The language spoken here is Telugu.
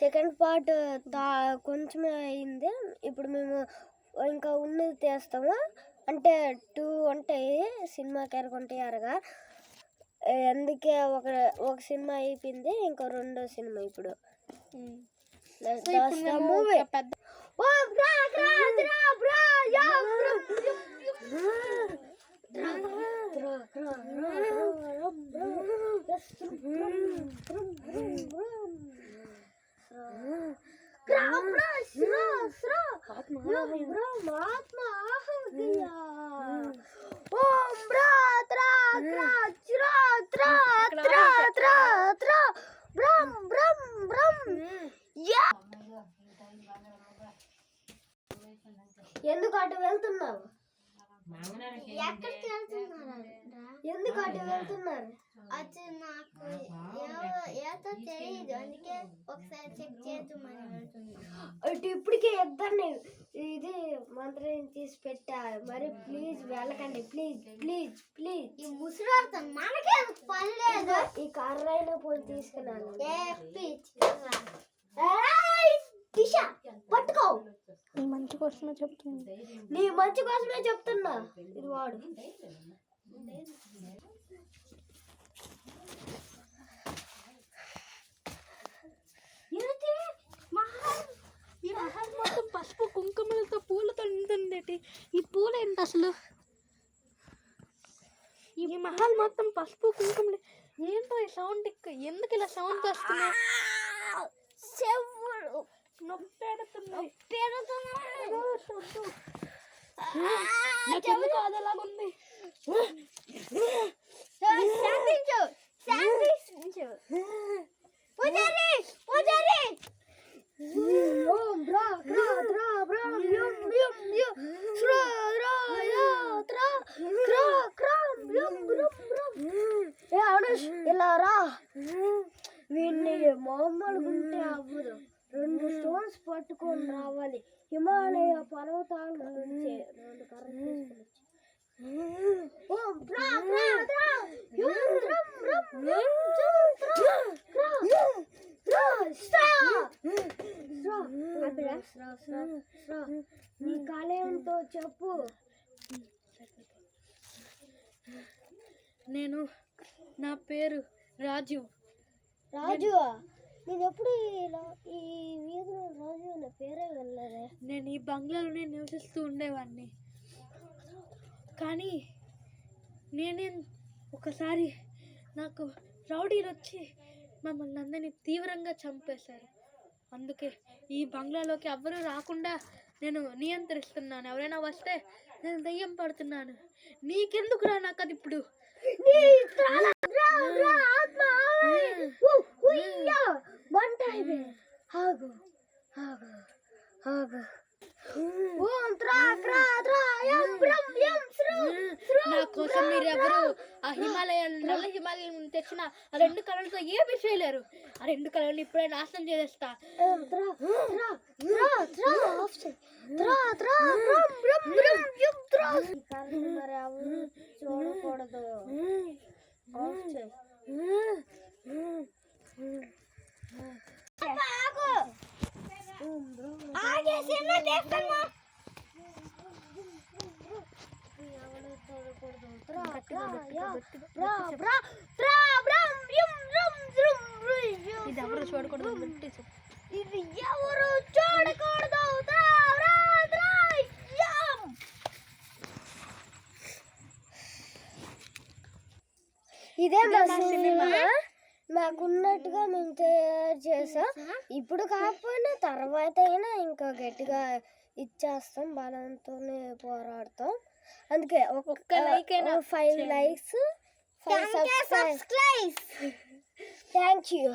సెకండ్ పార్ట్ కొంచెమే అయింది. ఇప్పుడు మేము ఇంకా ఉన్నది తీస్తాము. అంటే 2 ఉంటాయి సినిమాకి ఎరగొంటాయి అరగా. అందుకే ఒక సినిమా అయిపోయింది, ఇంకో రెండో సినిమా ఇప్పుడు. మూవీ ఎందుకు అటు వెళ్తున్నావు? ఎందుకు అటు వెళ్తున్నారు? అది నాకు ఏదో తెలియదు, అందుకే ఒకసారి చెక్ చేద్దామని వెళ్తున్నాను. అటు ఇప్పటికే ఇద్దరిని ఇది మంత్రం తీసి పెట్టా. మరి ప్లీజ్ వెళ్ళకండి, ప్లీజ్ ప్లీజ్ ప్లీజ్. ఈ ముసురాడుతో మనకే పని లేదు. ఈ కర్ర అయినా పోయి తీసుకున్నాను. పట్టుకో. నీ మంచి కోసమే చెప్తున్నా, నీ మంచి కోసమే చెప్తున్నా. ఇది వాడు. ఈ మహల్ మొత్తం పసుపు కుంకుమలతో పూలతో నిండుందేటి. ఈ పూలు ఏంటి అసలు? ఈ మహల్ మొత్తం పసుపు కుంకుమలు ఏంటో? ఈ సౌండ్ ఎందుకు ఇలా సౌండ్ వస్తున్నాయి? చెవులు నొప్పెడుతున్నాయి. అదలాగుంది. ఇలా రా. వీడిని మామూలుగా ఉంటే అవ్వదు. 2 స్టోన్స్ పట్టుకొని రావాలి. హిమాలయ పర్వతాల నుంచి 2 కర్రలు తీసుకొని నీ కళ ఏంటో చెప్పు. నా పేరు రాజు. రాజు, నేను ఎప్పుడు ఈ వీధిలో రాజు అనే పేరే వెళ్ళలేదే. నేను ఈ బంగ్లాలోనే నివసిస్తూ ఉండేవాడిని. కానీ ఒకసారి నాకు రౌడీలు వచ్చి మమ్మల్ని అందరినీ తీవ్రంగా చంపేశారు. అందుకే ఈ బంగ్లాలోకి ఎవరూ రాకుండా నేను నియంత్రిస్తున్నాను. ఎవరైనా వస్తే నేను దయ్యం పడుతున్నాను. నీకెందుకురా నాకు అది ఇప్పుడు? నా కోసం మీరెవరు ఆ నల్ల హిమాలయం తెచ్చిన ఆ 2 కళలతో ఏమి చేయలేరు. ఆ 2 కళలు ఇప్పుడే నాశనం చేసేస్తా. చూడకూడదు. ఇది ఎవరు చూడకూడదు. ఇది ఎవరు చూడకూడదు. ఇదే మా సినిమా. మాకున్నట్టుగా మేము తయారు చేసాం. ఇప్పుడు కాకపోయినా తర్వాత అయినా ఇంకా గట్టిగా ఇచ్చేస్తాం. బలంతోనే పోరాడతాం. అందుకే ఒక్క లైక్ అయినా 5 likes, 5 subscribe. Thank you.